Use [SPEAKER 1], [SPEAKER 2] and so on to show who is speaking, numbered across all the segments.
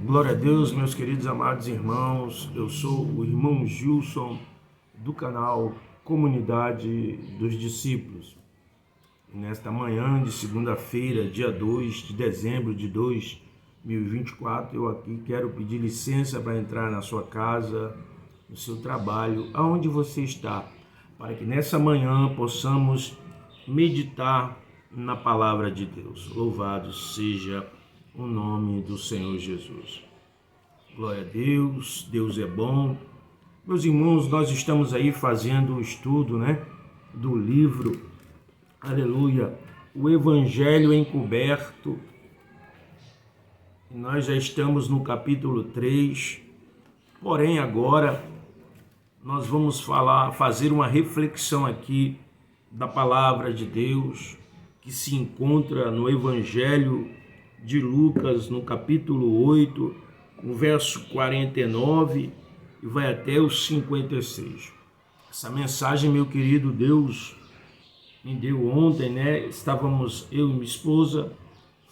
[SPEAKER 1] Glória a Deus, meus queridos amados irmãos. Eu sou o irmão Gilson do canal Comunidade dos Discípulos. E nesta manhã de segunda-feira, dia 2 de dezembro de 2024, eu aqui quero pedir licença para entrar na sua casa, no seu trabalho, aonde você está, para que nessa manhã possamos meditar na palavra de Deus. Louvado seja o nome do Senhor Jesus. Glória a Deus, Deus é bom. Meus irmãos, nós estamos aí fazendo o estudo, do livro, aleluia, o Evangelho Encoberto. Nós já estamos no capítulo 3, porém agora nós vamos fazer uma reflexão aqui da palavra de Deus, que se encontra no Evangelho de Lucas, no capítulo 8, no verso 49 e vai até o 56. Essa mensagem, meu querido, Deus me deu ontem, Estávamos eu e minha esposa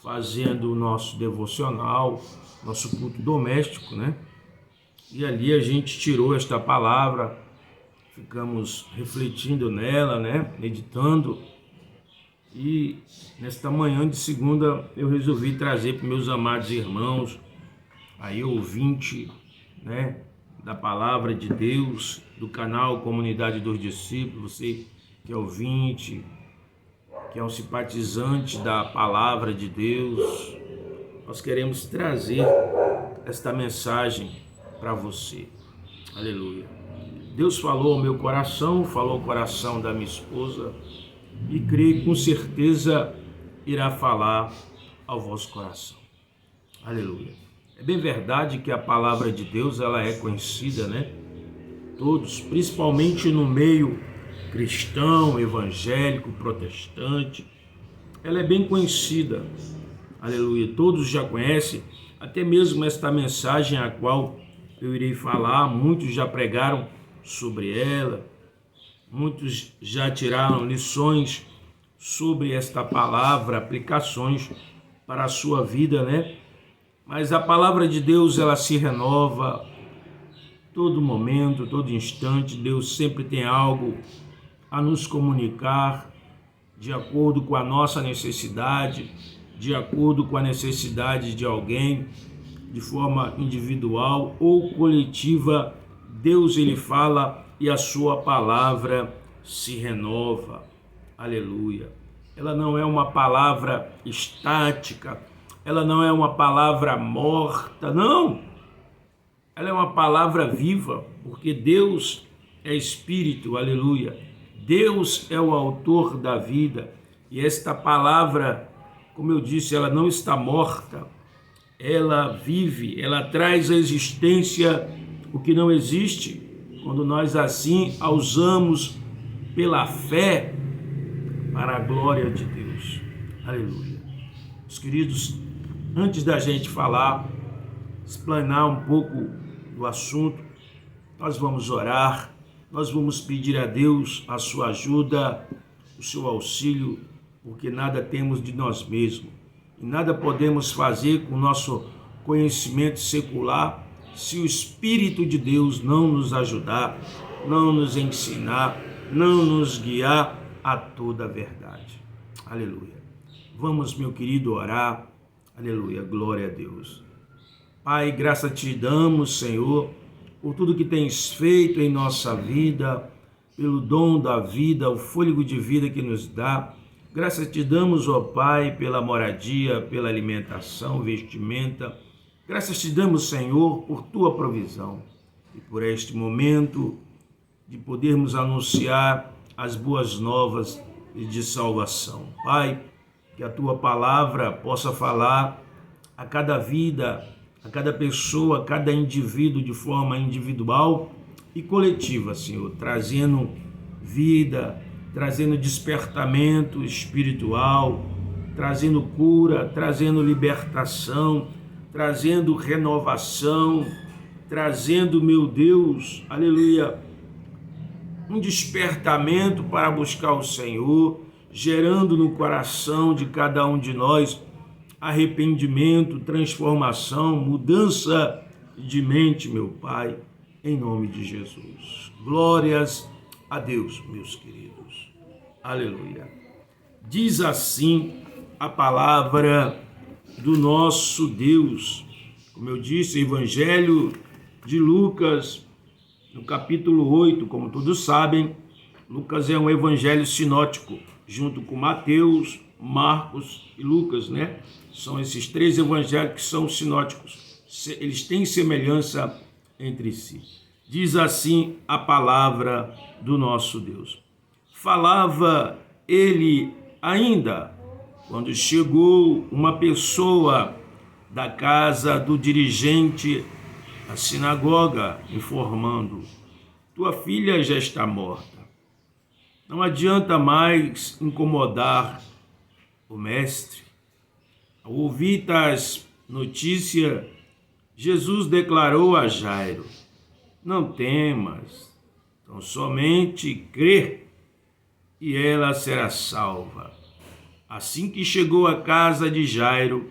[SPEAKER 1] fazendo o nosso devocional, nosso culto doméstico, E ali a gente tirou esta palavra, ficamos refletindo nela, meditando. E nesta manhã de segunda eu resolvi trazer para meus amados irmãos, aí ouvinte, da palavra de Deus, do canal Comunidade dos Discípulos, você que é ouvinte, que é um simpatizante da palavra de Deus, nós queremos trazer esta mensagem para você. Aleluia. Deus falou ao meu coração, falou ao coração da minha esposa, e creio que com certeza irá falar ao vosso coração. Aleluia. É bem verdade que a palavra de Deus ela é conhecida, Todos, principalmente no meio cristão, evangélico, protestante, ela é bem conhecida. Aleluia. Todos já conhecem, até mesmo esta mensagem a qual eu irei falar, muitos já pregaram sobre ela. Muitos já tiraram lições sobre esta palavra, aplicações para a sua vida, Mas a palavra de Deus, ela se renova todo momento, todo instante. Deus sempre tem algo a nos comunicar de acordo com a nossa necessidade, de acordo com a necessidade de alguém, de forma individual ou coletiva. Deus, ele fala e a sua palavra se renova. Aleluia. Ela não é uma palavra estática, ela não é uma palavra morta, não. Ela é uma palavra viva, porque Deus é Espírito, aleluia. Deus é o autor da vida, e esta palavra, como eu disse, ela não está morta, ela vive, ela traz à existência o que não existe, quando nós assim a usamos pela fé para a glória de Deus. Aleluia. Meus queridos, antes da gente falar, explanar um pouco do assunto, nós vamos orar, nós vamos pedir a Deus a sua ajuda, o seu auxílio, porque nada temos de nós mesmos e nada podemos fazer com o nosso conhecimento secular se o Espírito de Deus não nos ajudar, não nos ensinar, não nos guiar a toda a verdade. Aleluia. Vamos, meu querido, orar. Aleluia. Glória a Deus. Pai, graça te damos, Senhor, por tudo que tens feito em nossa vida, pelo dom da vida, o fôlego de vida que nos dá. Graça te damos, ó Pai, pela moradia, pela alimentação, vestimenta. Graças te damos, Senhor, por tua provisão e por este momento de podermos anunciar as boas novas de salvação. Pai, que a tua palavra possa falar a cada vida, a cada pessoa, a cada indivíduo de forma individual e coletiva, Senhor, trazendo vida, trazendo despertamento espiritual, trazendo cura, trazendo libertação, trazendo renovação, trazendo, meu Deus, aleluia, um despertamento para buscar o Senhor, gerando no coração de cada um de nós arrependimento, transformação, mudança de mente, meu Pai, em nome de Jesus. Glórias a Deus, meus queridos. Aleluia. Diz assim a palavra do nosso Deus. Como eu disse, Evangelho de Lucas, no capítulo 8, como todos sabem, Lucas é um evangelho sinótico, junto com Mateus, Marcos e Lucas, né? São esses três evangelhos que são sinóticos. Eles têm semelhança entre si. Diz assim a palavra do nosso Deus. Falava ele ainda, quando chegou uma pessoa da casa do dirigente da sinagoga, informando: tua filha já está morta. Não adianta mais incomodar o mestre. Ao ouvir tais notícias, Jesus declarou a Jairo: não temas, tão somente crê e ela será salva. Assim que chegou à casa de Jairo,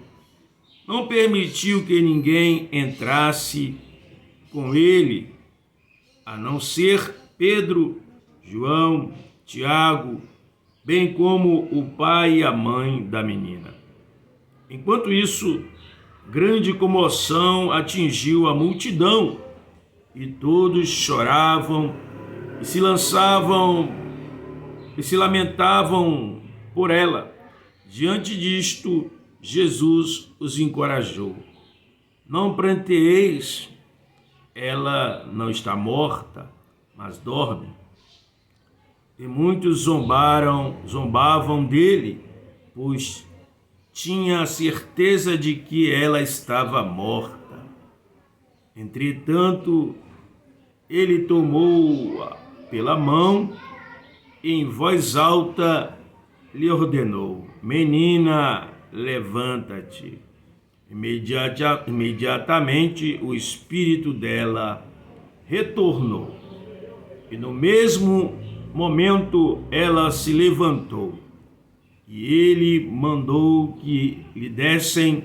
[SPEAKER 1] não permitiu que ninguém entrasse com ele, a não ser Pedro, João, Tiago, bem como o pai e a mãe da menina. Enquanto isso, grande comoção atingiu a multidão e todos choravam e se lamentavam por ela. Diante disto, Jesus os encorajou: não pranteeis, ela não está morta, mas dorme. E muitos zombavam dele, pois tinha a certeza de que ela estava morta. Entretanto, ele tomou-a pela mão e em voz alta lhe ordenou: menina, levanta-te. Imediatamente o espírito dela retornou. E no mesmo momento ela se levantou. E ele mandou que lhe dessem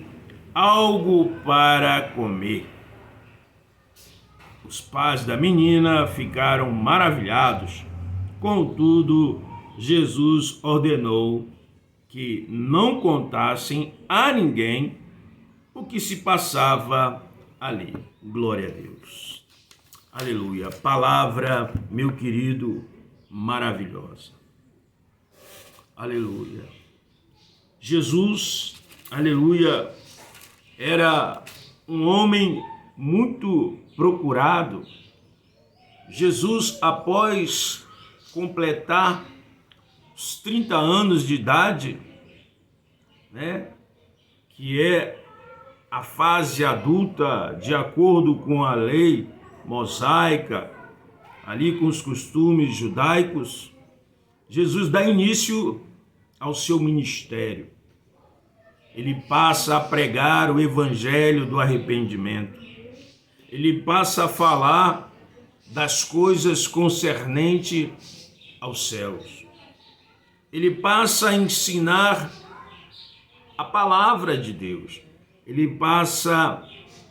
[SPEAKER 1] algo para comer. Os pais da menina ficaram maravilhados. Contudo, Jesus ordenou que não contassem a ninguém o que se passava ali. Glória a Deus. Aleluia. Palavra, meu querido, maravilhosa. Aleluia. Jesus, aleluia, era um homem muito procurado. Jesus, após completar os 30 anos de idade, né, que é a fase adulta de acordo com a lei mosaica, ali com os costumes judaicos, Jesus dá início ao seu ministério. Ele passa a pregar o evangelho do arrependimento. Ele passa a falar das coisas concernentes aos céus. Ele passa a ensinar a palavra de Deus. Ele passa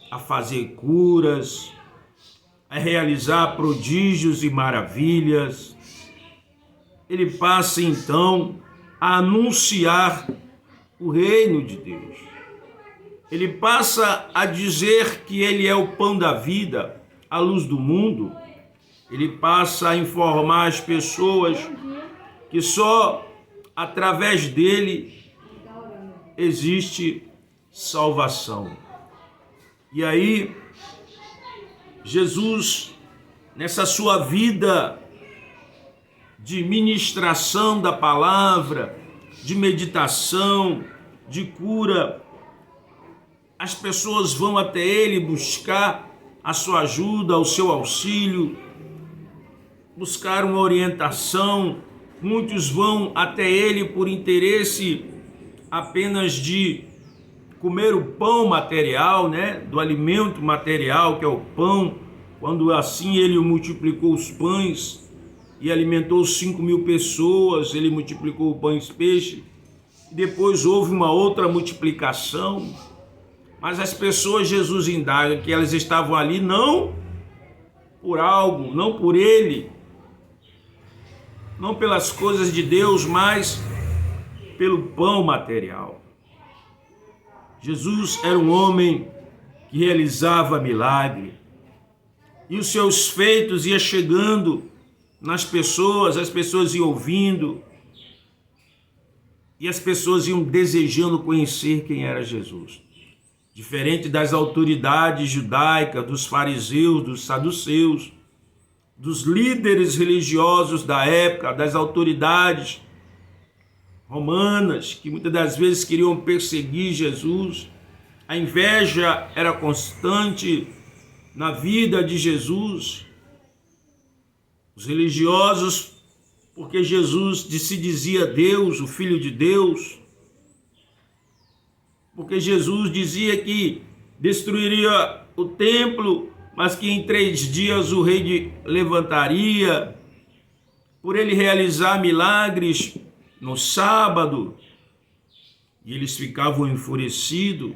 [SPEAKER 1] a fazer curas, a realizar prodígios e maravilhas. Ele passa então a anunciar o reino de Deus. Ele passa a dizer que ele é o pão da vida, a luz do mundo. Ele passa a informar as pessoas que só através dele existe salvação. E aí, Jesus, nessa sua vida de ministração da palavra, de meditação, de cura, as pessoas vão até ele buscar a sua ajuda, o seu auxílio, buscar uma orientação. Muitos vão até ele por interesse apenas de comer o pão material, né? Do alimento material, que é o pão. Quando assim ele multiplicou os pães e alimentou 5.000 pessoas, ele multiplicou o pão e peixe. depois houve uma outra multiplicação, mas as pessoas, Jesus indaga que elas estavam ali não por algo, não por ele, não pelas coisas de Deus, mas pelo pão material. Jesus era um homem que realizava milagre, e os seus feitos iam chegando nas pessoas, as pessoas iam ouvindo, e as pessoas iam desejando conhecer quem era Jesus. Diferente das autoridades judaicas, dos fariseus, dos saduceus, dos líderes religiosos da época, das autoridades romanas, que muitas das vezes queriam perseguir Jesus. A inveja era constante na vida de Jesus. Os religiosos, porque Jesus se dizia Deus, o Filho de Deus, porque Jesus dizia que destruiria o templo, mas que em 3 dias o rei levantaria, por ele realizar milagres no sábado, e eles ficavam enfurecidos,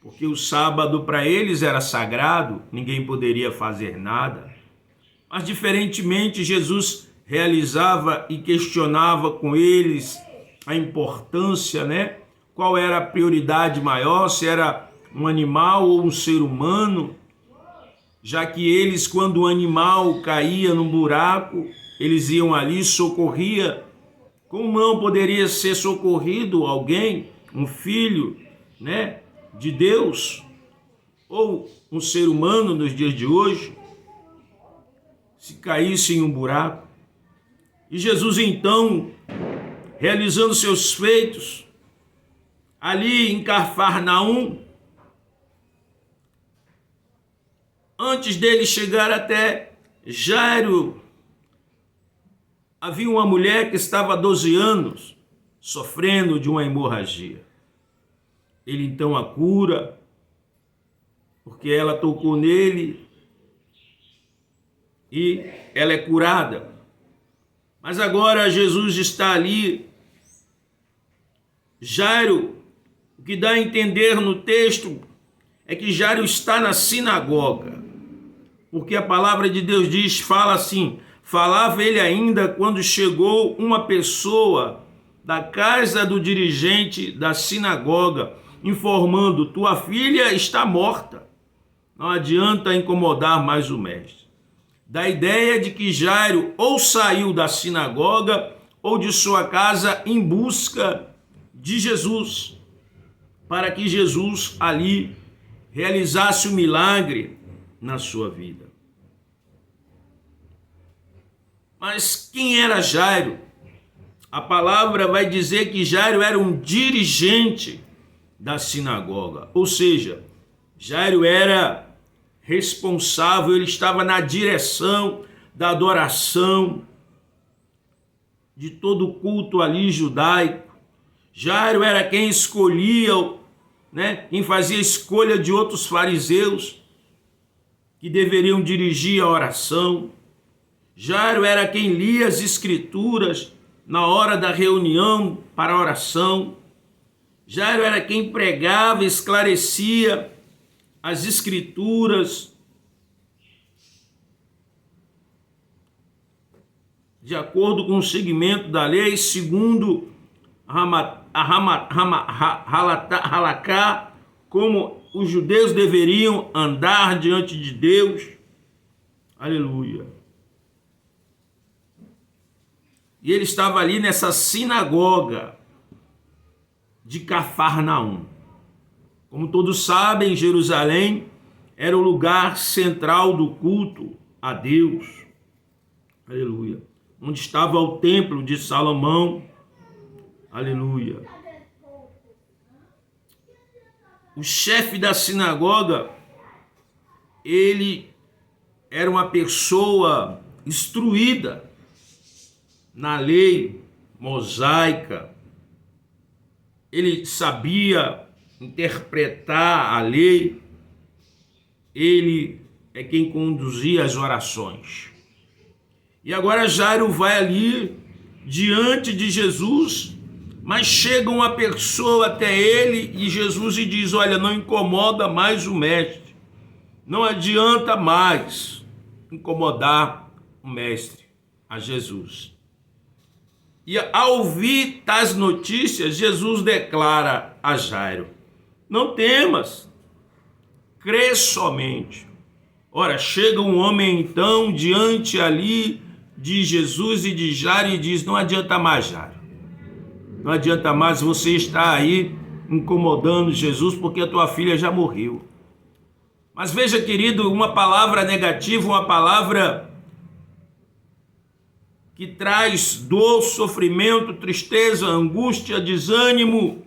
[SPEAKER 1] porque o sábado para eles era sagrado, ninguém poderia fazer nada. Mas diferentemente, Jesus realizava e questionava com eles a importância, Qual era a prioridade maior, se era um animal ou um ser humano, já que eles, quando o animal caía num buraco, eles iam ali, socorria. Como não poderia ser socorrido alguém, um filho, de Deus, ou um ser humano nos dias de hoje, se caísse em um buraco? E Jesus então, realizando seus feitos, ali em Cafarnaum, antes dele chegar até Jairo, havia uma mulher que estava há 12 anos sofrendo de uma hemorragia. Ele então a cura, porque ela tocou nele e ela é curada. Mas agora Jesus está ali. Jairo, o que dá a entender no texto é que Jairo está na sinagoga, porque a palavra de Deus fala assim: falava ele ainda quando chegou uma pessoa da casa do dirigente da sinagoga, informando: tua filha está morta, não adianta incomodar mais o mestre. Da ideia de que Jairo ou saiu da sinagoga ou de sua casa em busca de Jesus, para que Jesus ali realizasse o milagre na sua vida. Mas quem era Jairo? A palavra vai dizer que Jairo era um dirigente da sinagoga, ou seja, Jairo era responsável, ele estava na direção da adoração de todo o culto ali judaico. Jairo era quem escolhia, quem fazia escolha de outros fariseus que deveriam dirigir a oração. Jairo era quem lia as escrituras na hora da reunião para a oração. Jairo era quem pregava, esclarecia as escrituras de acordo com o segmento da lei, segundo Halakha, como os judeus deveriam andar diante de Deus. Aleluia. E ele estava ali nessa sinagoga de Cafarnaum. Como todos sabem, Jerusalém era o lugar central do culto a Deus. Aleluia. Onde estava o templo de Salomão. Aleluia. O chefe da sinagoga, ele era uma pessoa instruída na lei mosaica. Ele sabia interpretar a lei. Ele é quem conduzia as orações. E agora Jairo vai ali diante de Jesus Mas chega uma pessoa até ele e Jesus lhe diz: olha, não incomoda mais o mestre. Não adianta mais incomodar o mestre, a Jesus. E ao ouvir tais notícias, Jesus declara a Jairo: não temas, crê somente. Ora, chega um homem então diante ali de Jesus e de Jairo e diz: não adianta mais, Jairo. Não adianta mais você estar aí incomodando Jesus porque a tua filha já morreu. Mas veja, querido, uma palavra negativa, uma palavra que traz dor, sofrimento, tristeza, angústia, desânimo.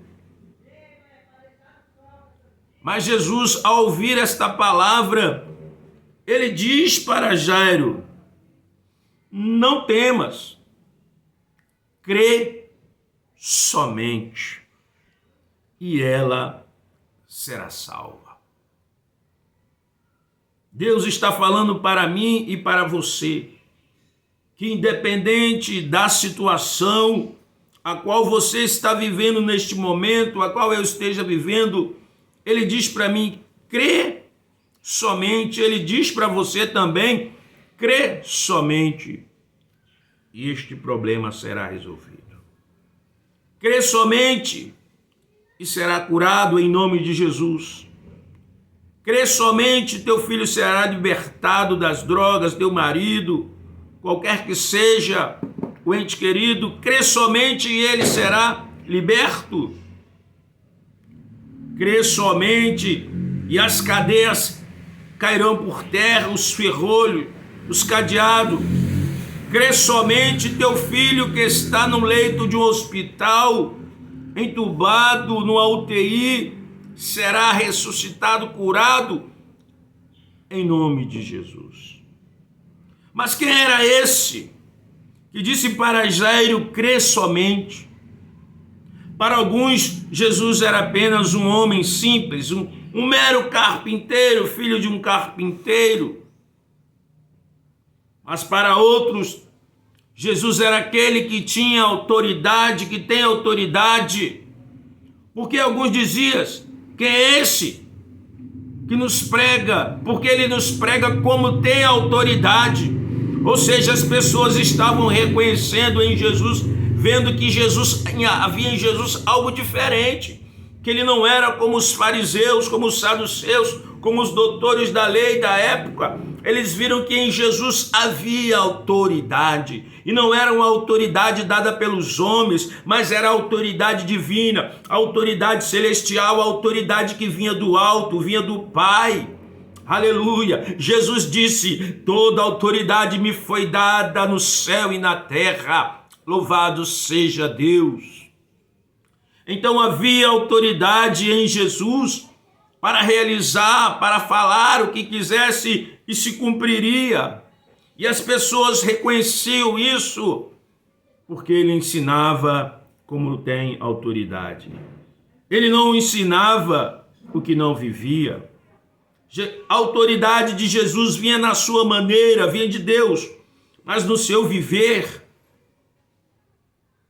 [SPEAKER 1] Mas Jesus, ao ouvir esta palavra, ele diz para Jairo: não temas, crê somente, e ela será salva. Deus está falando para mim e para você, que independente da situação a qual você está vivendo neste momento, a qual eu esteja vivendo, Ele diz para mim: crê somente. Ele diz para você também: crê somente, e este problema será resolvido. Crê somente e será curado em nome de Jesus. Crê somente, teu filho será libertado das drogas, teu marido, qualquer que seja o ente querido, crê somente e ele será liberto. Crê somente e as cadeias cairão por terra, os ferrolhos, os cadeados. Crê somente, teu filho que está no leito de um hospital, entubado numa UTI, será ressuscitado, curado, em nome de Jesus. Mas quem era esse que disse para Jairo: crê somente? Para alguns, Jesus era apenas um homem simples, um mero carpinteiro, filho de um carpinteiro. Mas para outros, Jesus era aquele que tinha autoridade, que tem autoridade. Porque alguns diziam: quem é esse que nos prega? Porque ele nos prega como tem autoridade. Ou seja, as pessoas estavam reconhecendo em Jesus, vendo que havia em Jesus algo diferente, que ele não era como os fariseus, como os saduceus, como os doutores da lei da época. Eles viram que em Jesus havia autoridade, e não era uma autoridade dada pelos homens, mas era a autoridade divina, a autoridade celestial, a autoridade que vinha do alto, vinha do Pai. Aleluia! Jesus disse: toda autoridade me foi dada no céu e na terra. Louvado seja Deus! Então havia autoridade em Jesus para realizar, para falar o que quisesse e se cumpriria. E as pessoas reconheciam isso porque ele ensinava como tem autoridade. Ele não ensinava o que não vivia. A autoridade de Jesus vinha na sua maneira, vinha de Deus, mas no seu viver,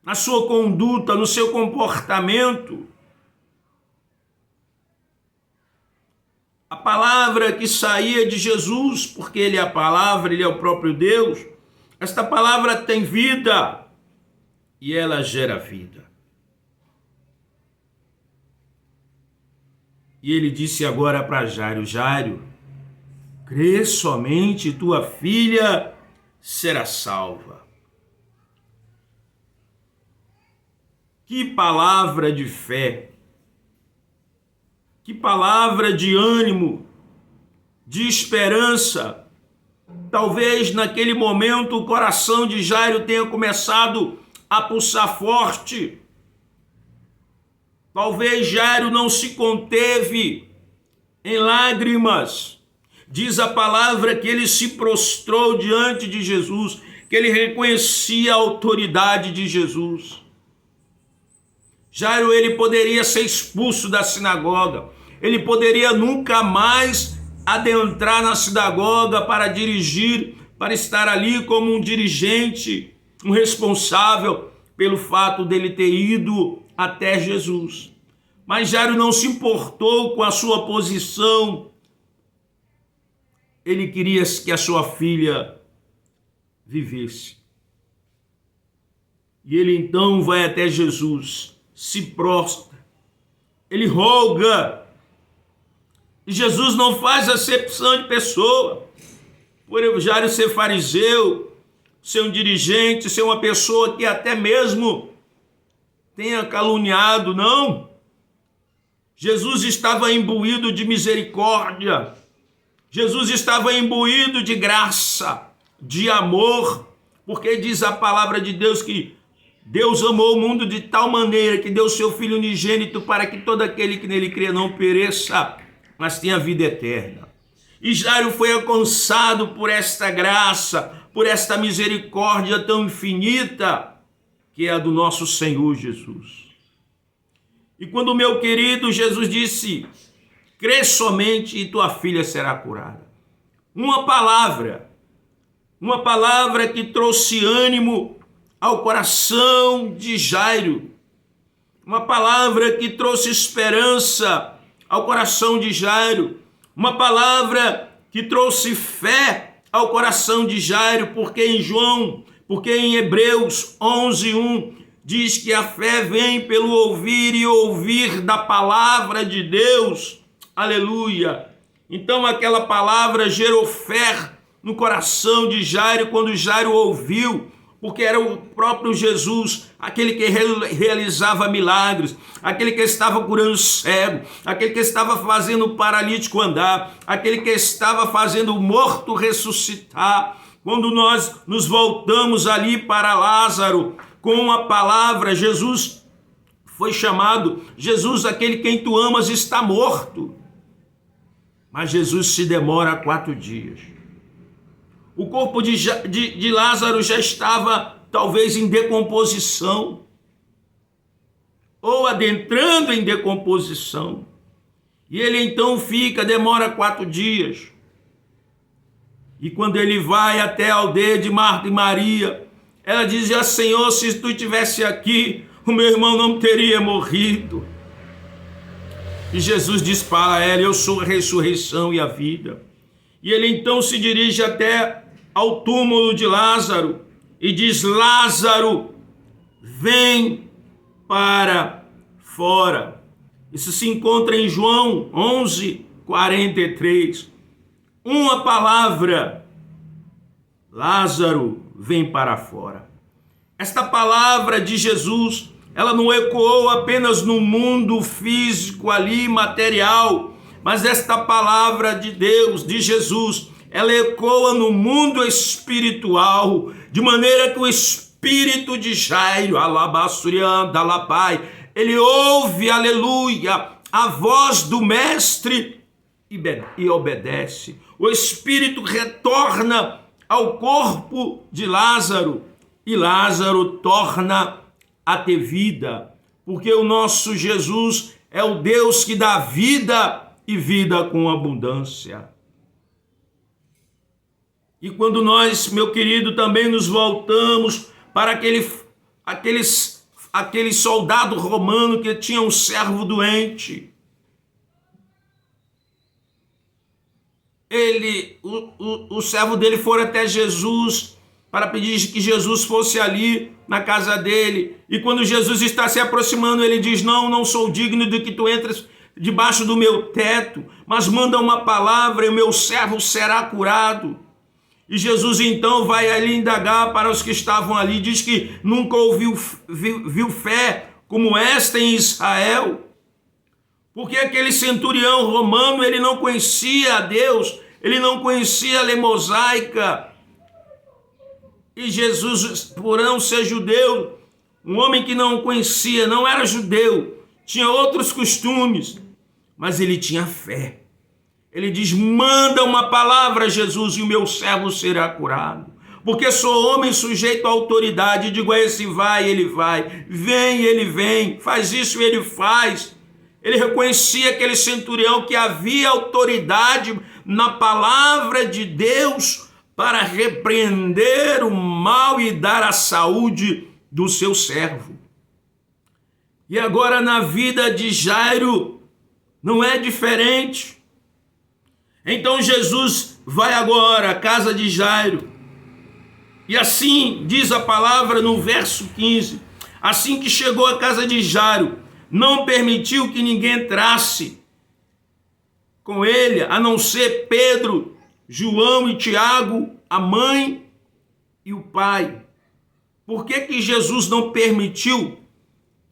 [SPEAKER 1] na sua conduta, no seu comportamento. A palavra que saía de Jesus, porque ele é a palavra, ele é o próprio Deus, esta palavra tem vida e ela gera vida. E ele disse agora para Jairo: Jairo, crê somente, tua filha será salva. Que palavra de fé, que palavra de ânimo, de esperança. Talvez naquele momento o coração de Jairo tenha começado a pulsar forte. Talvez Jairo não se conteve em lágrimas. Diz a palavra que ele se prostrou diante de Jesus, que ele reconhecia a autoridade de Jesus. Jairo, ele poderia ser expulso da sinagoga. Ele poderia nunca mais adentrar na sinagoga para dirigir, para estar ali como um dirigente, um responsável. pelo fato dele ter ido até Jesus. Mas Jairo não se importou com a sua posição. Ele queria que a sua filha vivesse. E ele então vai até Jesus, se prostra, ele roga. E Jesus não faz acepção de pessoa. Por Jairo ser fariseu, ser um dirigente, ser uma pessoa que até mesmo tenha caluniado, não. Jesus estava imbuído de misericórdia. Jesus estava imbuído de graça, de amor, porque diz a palavra de Deus que Deus amou o mundo de tal maneira que deu seu Filho unigênito para que todo aquele que nele crê não pereça, mas tenha vida eterna. E Jairo foi alcançado por esta graça, por esta misericórdia tão infinita, que é a do nosso Senhor Jesus. E quando, meu querido, Jesus disse, crê somente e tua filha será curada. Uma palavra que trouxe ânimo ao coração de Jairo. Uma palavra que trouxe esperança ao coração de Jairo. Uma palavra que trouxe fé ao coração de Jairo, porque em Hebreus 11:1 diz que a fé vem pelo ouvir e ouvir da palavra de Deus. Aleluia! Então aquela palavra gerou fé no coração de Jairo quando Jairo ouviu, porque era o próprio Jesus, aquele que realizava milagres, aquele que estava curando cego, aquele que estava fazendo o paralítico andar, aquele que estava fazendo o morto ressuscitar. Quando nós nos voltamos ali para Lázaro, com a palavra, Jesus foi chamado, Jesus, aquele quem tu amas, está morto. Mas Jesus se demora 4 dias. O corpo de Lázaro já estava talvez em decomposição, ou adentrando em decomposição. E ele então demora 4 dias. E quando ele vai até a aldeia de Marta e Maria, ela dizia, Senhor, se tu estivesse aqui, o meu irmão não teria morrido. E Jesus diz para ela, eu sou a ressurreição e a vida. E ele então se dirige até ao túmulo de Lázaro e diz, Lázaro, vem para fora. Isso se encontra em João 11:43. Uma palavra, Lázaro, vem para fora. Esta palavra de Jesus, ela não ecoou apenas no mundo físico ali, material, mas esta palavra de Deus, de Jesus, ela ecoa no mundo espiritual, de maneira que o espírito de Jairo, alabassurianda, alabai, ele ouve, aleluia, a voz do mestre e obedece. O espírito retorna ao corpo de Lázaro e Lázaro torna a ter vida, porque o nosso Jesus é o Deus que dá vida e vida com abundância. E quando nós, meu querido, também nos voltamos para aquele soldado romano que tinha um servo doente, o servo dele foi até Jesus para pedir que Jesus fosse ali na casa dele. E quando Jesus está se aproximando, ele diz, não sou digno de que tu entres debaixo do meu teto, mas manda uma palavra e o meu servo será curado. E Jesus então vai ali indagar para os que estavam ali, diz que nunca viu fé como esta em Israel, porque aquele centurião romano, ele não conhecia a Deus, ele não conhecia a lei mosaica, e Jesus, por não ser judeu, um homem que não conhecia, não era judeu, tinha outros costumes, mas ele tinha fé. Ele diz, manda uma palavra, Jesus, e o meu servo será curado. Porque sou homem sujeito à autoridade, digo a esse vai, ele vai, vem, ele vem, faz isso, ele faz. Ele reconhecia aquele centurião que havia autoridade na palavra de Deus para repreender o mal e dar a saúde do seu servo. E agora na vida de Jairo não é diferente. Então Jesus vai agora à casa de Jairo. E assim diz a palavra no verso 15. Assim que chegou à casa de Jairo, não permitiu que ninguém entrasse com ele, a não ser Pedro, João e Tiago, a mãe e o pai. Por que Jesus não permitiu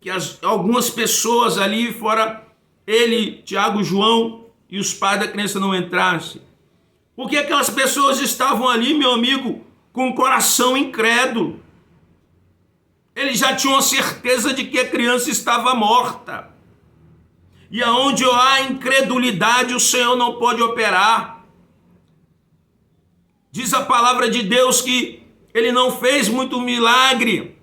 [SPEAKER 1] que algumas pessoas ali, fora ele, Tiago, João e os pais da criança, não entrassem? Porque aquelas pessoas estavam ali, meu amigo, com o coração incrédulo. Eles já tinham a certeza de que a criança estava morta. E aonde há incredulidade, o Senhor não pode operar. Diz a palavra de Deus que ele não fez muito milagre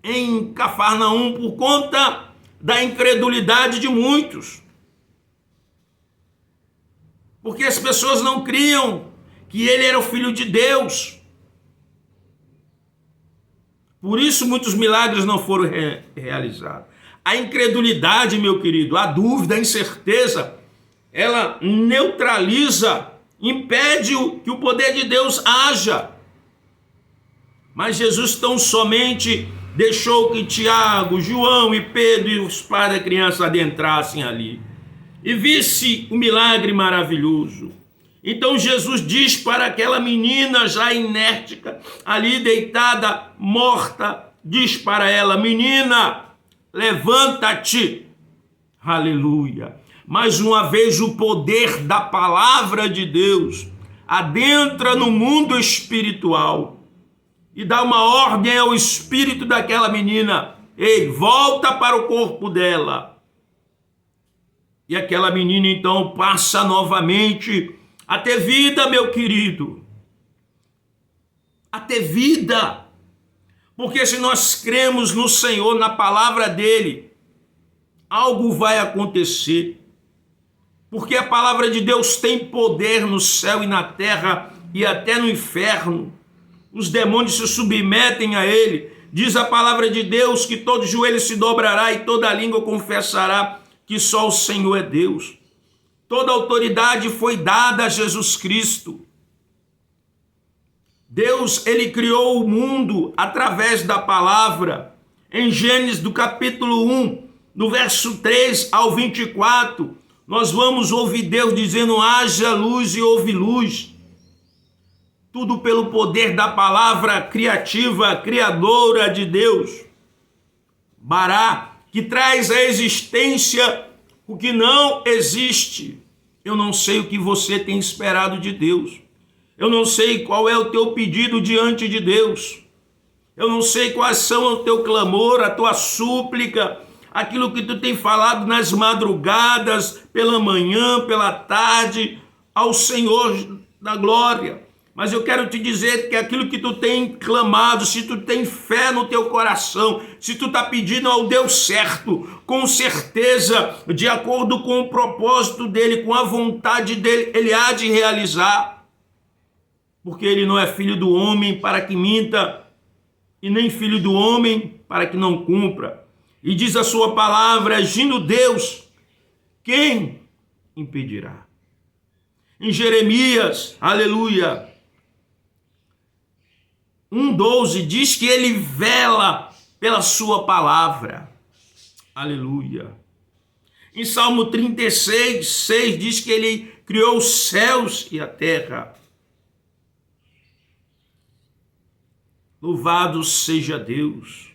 [SPEAKER 1] em Cafarnaum por conta da incredulidade de muitos. Porque as pessoas não criam que ele era o Filho de Deus. Por isso muitos milagres não foram realizados. A incredulidade, meu querido, a dúvida, a incerteza, ela neutraliza, impede que o poder de Deus haja. Mas Jesus tão somente deixou que Tiago, João e Pedro e os pais da criança adentrassem ali e visse o milagre maravilhoso. Então Jesus diz para aquela menina já inértica, ali deitada, morta, diz para ela: menina, levanta-te. Aleluia. Mais uma vez o poder da palavra de Deus adentra no mundo espiritual e dá uma ordem ao espírito daquela menina: ei, volta para o corpo dela. E aquela menina então passa novamente a ter vida, meu querido. A ter vida. Porque se nós cremos no Senhor, na palavra dele, algo vai acontecer. Porque a palavra de Deus tem poder no céu e na terra e até no inferno. Os demônios se submetem a ele. Diz a palavra de Deus que todo joelho se dobrará e toda língua confessará que só o Senhor é Deus. Toda autoridade foi dada a Jesus Cristo. Deus, ele criou o mundo através da palavra. Em Gênesis, do capítulo 1, no verso 3 ao 24, nós vamos ouvir Deus dizendo: haja luz e houve luz. Tudo pelo poder da palavra criativa, criadora de Deus. Bará, que traz à existência o que não existe. Eu não sei o que você tem esperado de Deus. Eu não sei qual é o teu pedido diante de Deus. Eu não sei quais são o teu clamor, a tua súplica, aquilo que tu tem falado nas madrugadas, pela manhã, pela tarde, ao Senhor da glória. Mas eu quero te dizer que aquilo que tu tem clamado, se tu tem fé no teu coração, se tu está pedindo ao Deus certo, com certeza, de acordo com o propósito dele, com a vontade dele, ele há de realizar. Porque ele não é filho do homem para que minta, e nem filho do homem para que não cumpra. E diz a sua palavra: agindo Deus, quem impedirá? Em Jeremias, aleluia, 1:12 diz que ele vela pela sua palavra. Aleluia. Em Salmo 36:6 diz que ele criou os céus e a terra. Louvado seja Deus.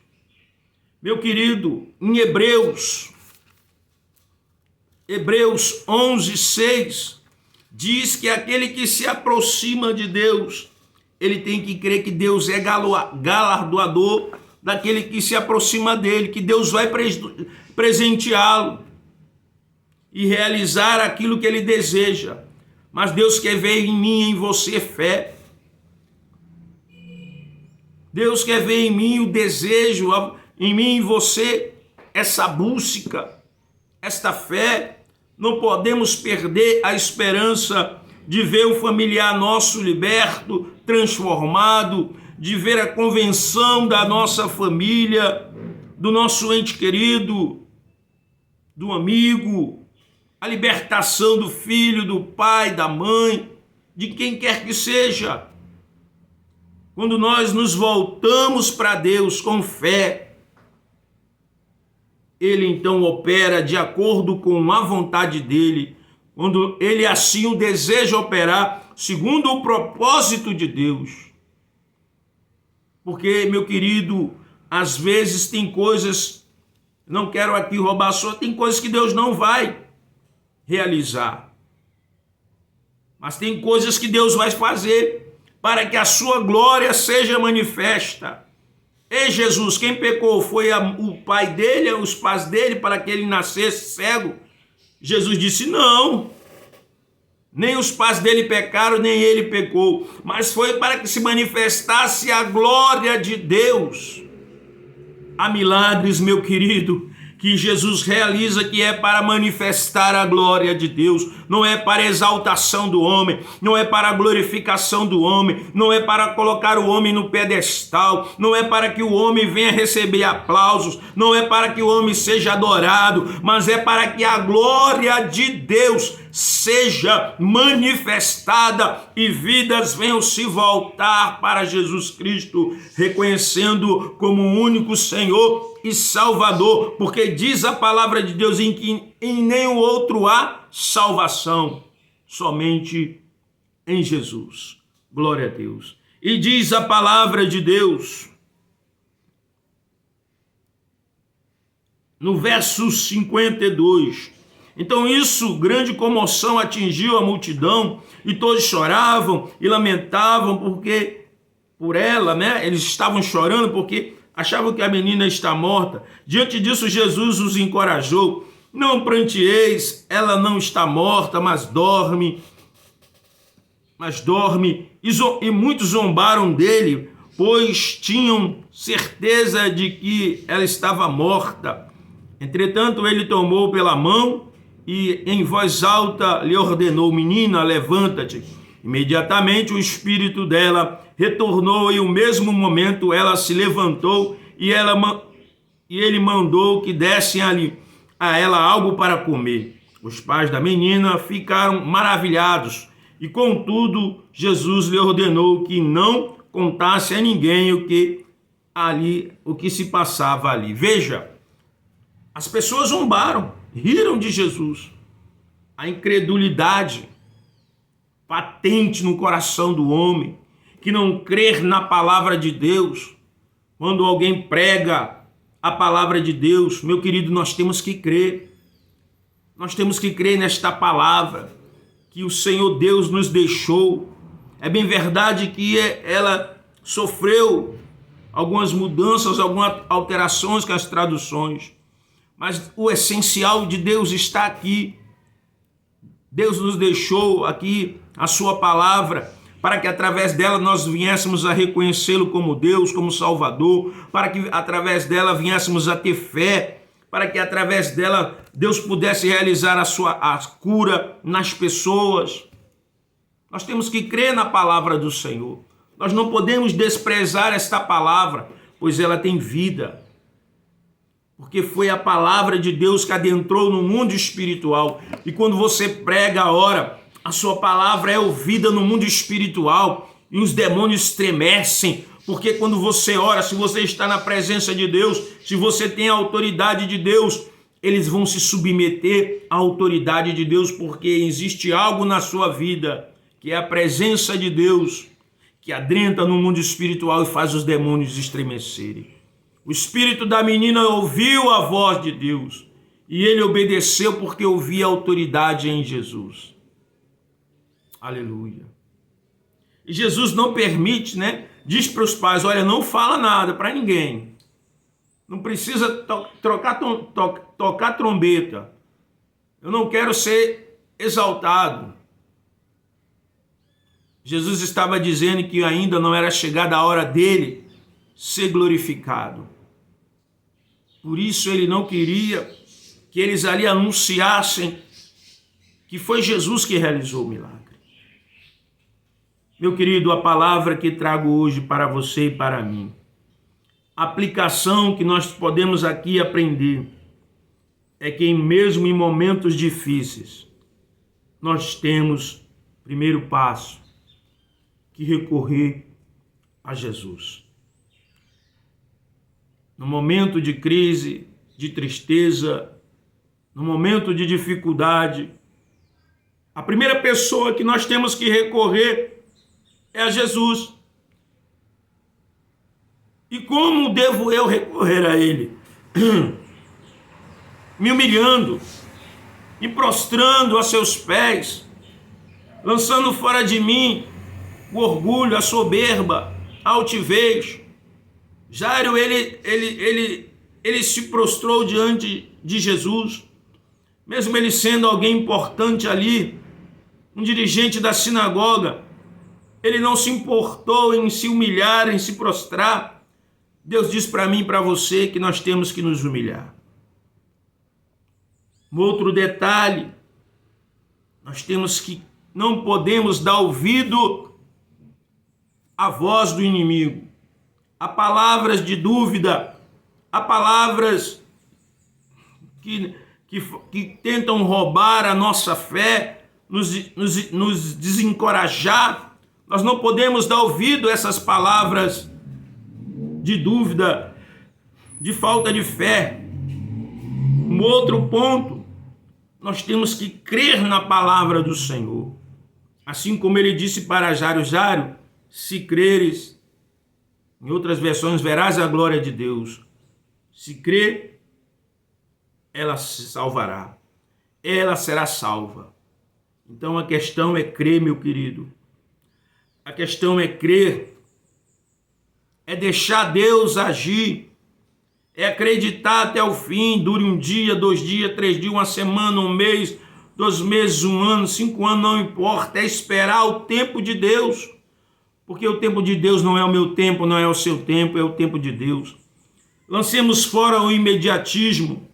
[SPEAKER 1] Meu querido, em Hebreus 11:6 diz que aquele que se aproxima de Deus, ele tem que crer que Deus é galardoador daquele que se aproxima dele, que Deus vai presenteá-lo e realizar aquilo que ele deseja. Mas Deus quer ver em mim e em você fé. Deus quer ver em mim o desejo, em mim e em você essa busca, esta fé. Não podemos perder a esperança de ver um familiar nosso liberto, transformado, de ver a convenção da nossa família, do nosso ente querido, do amigo, a libertação do filho, do pai, da mãe, de quem quer que seja. Quando nós nos voltamos para Deus com fé, Ele então opera de acordo com a vontade dEle, quando Ele assim o deseja operar, segundo o propósito de Deus. Porque, meu querido, às vezes tem coisas, não quero aqui roubar a sua, tem coisas que Deus não vai realizar. Mas tem coisas que Deus vai fazer para que a sua glória seja manifesta. Ei, Jesus, quem pecou foi o pai dele, os pais dele, para que ele nascesse cego? Jesus disse, não. Nem os pais dele pecaram, nem ele pecou. Mas foi para que se manifestasse a glória de Deus. Há milagres, meu querido, que Jesus realiza, que é para manifestar a glória de Deus, não é para exaltação do homem, não é para a glorificação do homem, não é para colocar o homem no pedestal, não é para que o homem venha receber aplausos, não é para que o homem seja adorado, mas é para que a glória de Deus seja manifestada e vidas venham se voltar para Jesus Cristo, reconhecendo como o único Senhor e Salvador, porque diz a palavra de Deus em que em nenhum outro há salvação, somente em Jesus. Glória a Deus. E diz a palavra de Deus, no verso 52, então isso, grande comoção atingiu a multidão, e todos choravam e lamentavam por ela, né? Eles estavam chorando porque achavam que a menina está morta. Diante disso, Jesus os encorajou. Não pranteeis, ela não está morta, mas dorme. E muitos zombaram dele, pois tinham certeza de que ela estava morta. Entretanto, ele tomou pela mão e em voz alta lhe ordenou, menina, levanta-te. Imediatamente o espírito dela retornou e no mesmo momento ela se levantou e ele mandou que dessem ali a ela algo para comer. Os pais da menina ficaram maravilhados e, contudo, Jesus lhe ordenou que não contasse a ninguém o que se passava ali. Veja, as pessoas zombaram, riram de Jesus. A incredulidade patente no coração do homem, que não crer na palavra de Deus. Quando alguém prega a palavra de Deus, meu querido, nós temos que crer. Nós temos que crer nesta palavra que o Senhor Deus nos deixou. É bem verdade que ela sofreu algumas mudanças, algumas alterações com as traduções, mas o essencial de Deus está aqui. Deus nos deixou aqui a sua palavra para que através dela nós viéssemos a reconhecê-lo como Deus, como Salvador, para que através dela viéssemos a ter fé, para que através dela Deus pudesse realizar a cura nas pessoas. Nós temos que crer na palavra do Senhor. Nós não podemos desprezar esta palavra, pois ela tem vida. Porque foi a palavra de Deus que adentrou no mundo espiritual. E quando você prega a hora, a sua palavra é ouvida no mundo espiritual e os demônios estremecem. Porque quando você ora, se você está na presença de Deus, se você tem a autoridade de Deus, eles vão se submeter à autoridade de Deus, porque existe algo na sua vida, que é a presença de Deus, que adentra no mundo espiritual e faz os demônios estremecerem. O espírito da menina ouviu a voz de Deus e ele obedeceu porque ouvia a autoridade em Jesus. Aleluia. E Jesus não permite, né? Diz para os pais, olha, não fala nada para ninguém. Não precisa tocar trombeta. Eu não quero ser exaltado. Jesus estava dizendo que ainda não era chegada a hora dele ser glorificado. Por isso ele não queria que eles ali anunciassem que foi Jesus que realizou o milagre. Meu querido, a palavra que trago hoje para você e para mim, a aplicação que nós podemos aqui aprender é que mesmo em momentos difíceis, nós temos, primeiro passo, que recorrer a Jesus. No momento de crise, de tristeza, no momento de dificuldade, a primeira pessoa que nós temos que recorrer é a Jesus. E como devo eu recorrer a Ele? Me humilhando, me prostrando a seus pés, lançando fora de mim o orgulho, a soberba, a altivez. Jairo, ele se prostrou diante de Jesus, mesmo ele sendo alguém importante ali, um dirigente da sinagoga, ele não se importou em se humilhar, em se prostrar. Deus diz para mim e para você que nós temos que nos humilhar. Um outro detalhe, nós temos que, não podemos dar ouvido à voz do inimigo, a palavras de dúvida, a palavras que tentam roubar a nossa fé, nos desencorajar. Nós não podemos dar ouvido a essas palavras de dúvida, de falta de fé. Um outro ponto, nós temos que crer na palavra do Senhor. Assim como ele disse para Jairo, Jairo, se creres, em outras versões, verás a glória de Deus. Se crer, ela se salvará. Ela será salva. Então a questão é crer, meu querido. A questão é crer. É deixar Deus agir. É acreditar até o fim. Dure um dia, 2 dias, 3 dias, uma semana, um mês, 2 meses, 1 ano, 5 anos, não importa. É esperar o tempo de Deus. Porque o tempo de Deus não é o meu tempo, não é o seu tempo, é o tempo de Deus. Lancemos fora o imediatismo.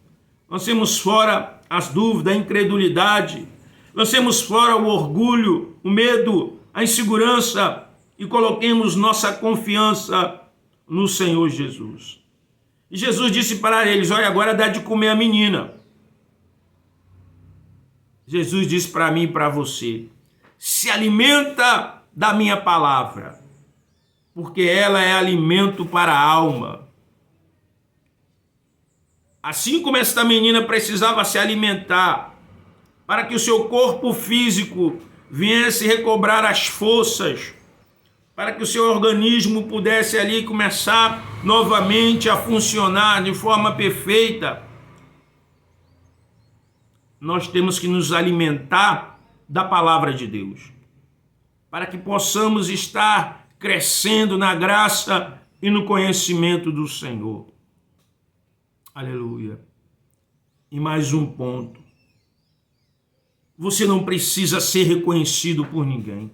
[SPEAKER 1] Lancemos fora as dúvidas, a incredulidade. Lancemos fora o orgulho, o medo, a insegurança e coloquemos nossa confiança no Senhor Jesus. E Jesus disse para eles, olha, agora dá de comer a menina. Jesus disse para mim e para você, se alimenta da minha palavra, porque ela é alimento para a alma. Assim como esta menina precisava se alimentar para que o seu corpo físico viesse recobrar as forças, para que o seu organismo pudesse ali começar novamente a funcionar de forma perfeita, nós temos que nos alimentar da palavra de Deus, para que possamos estar crescendo na graça e no conhecimento do Senhor. Aleluia. E mais um ponto. Você não precisa ser reconhecido por ninguém.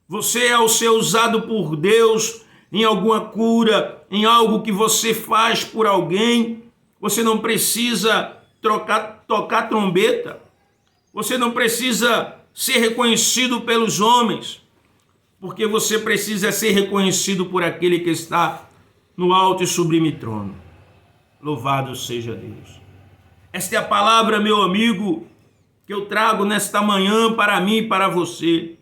[SPEAKER 1] Você, ao ser usado por Deus em alguma cura, em algo que você faz por alguém, você não precisa tocar trombeta. Você não precisa ser reconhecido pelos homens, porque você precisa ser reconhecido por aquele que está no alto e sublime trono. Louvado seja Deus. Esta é a palavra, meu amigo, que eu trago nesta manhã para mim e para você.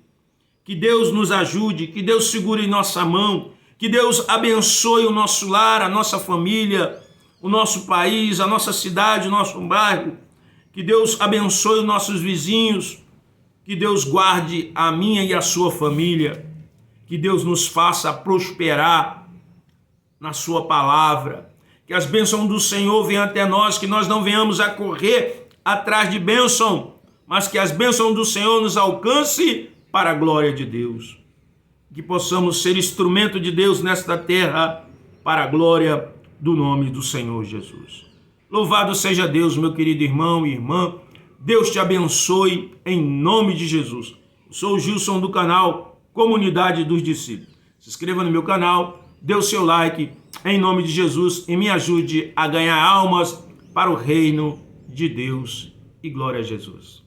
[SPEAKER 1] Que Deus nos ajude, que Deus segure em nossa mão, que Deus abençoe o nosso lar, a nossa família, o nosso país, a nossa cidade, o nosso bairro. Que Deus abençoe os nossos vizinhos, que Deus guarde a minha e a sua família, que Deus nos faça prosperar na sua palavra, que as bênçãos do Senhor venham até nós, que nós não venhamos a correr atrás de bênção, mas que as bênçãos do Senhor nos alcance para a glória de Deus. Que possamos ser instrumento de Deus nesta terra para a glória do nome do Senhor Jesus. Louvado seja Deus, meu querido irmão e irmã. Deus te abençoe em nome de Jesus. Eu sou o Gilson do canal Comunidade dos Discípulos. Se inscreva no meu canal, dê o seu like em nome de Jesus e me ajude a ganhar almas para o reino de Deus. E glória a Jesus.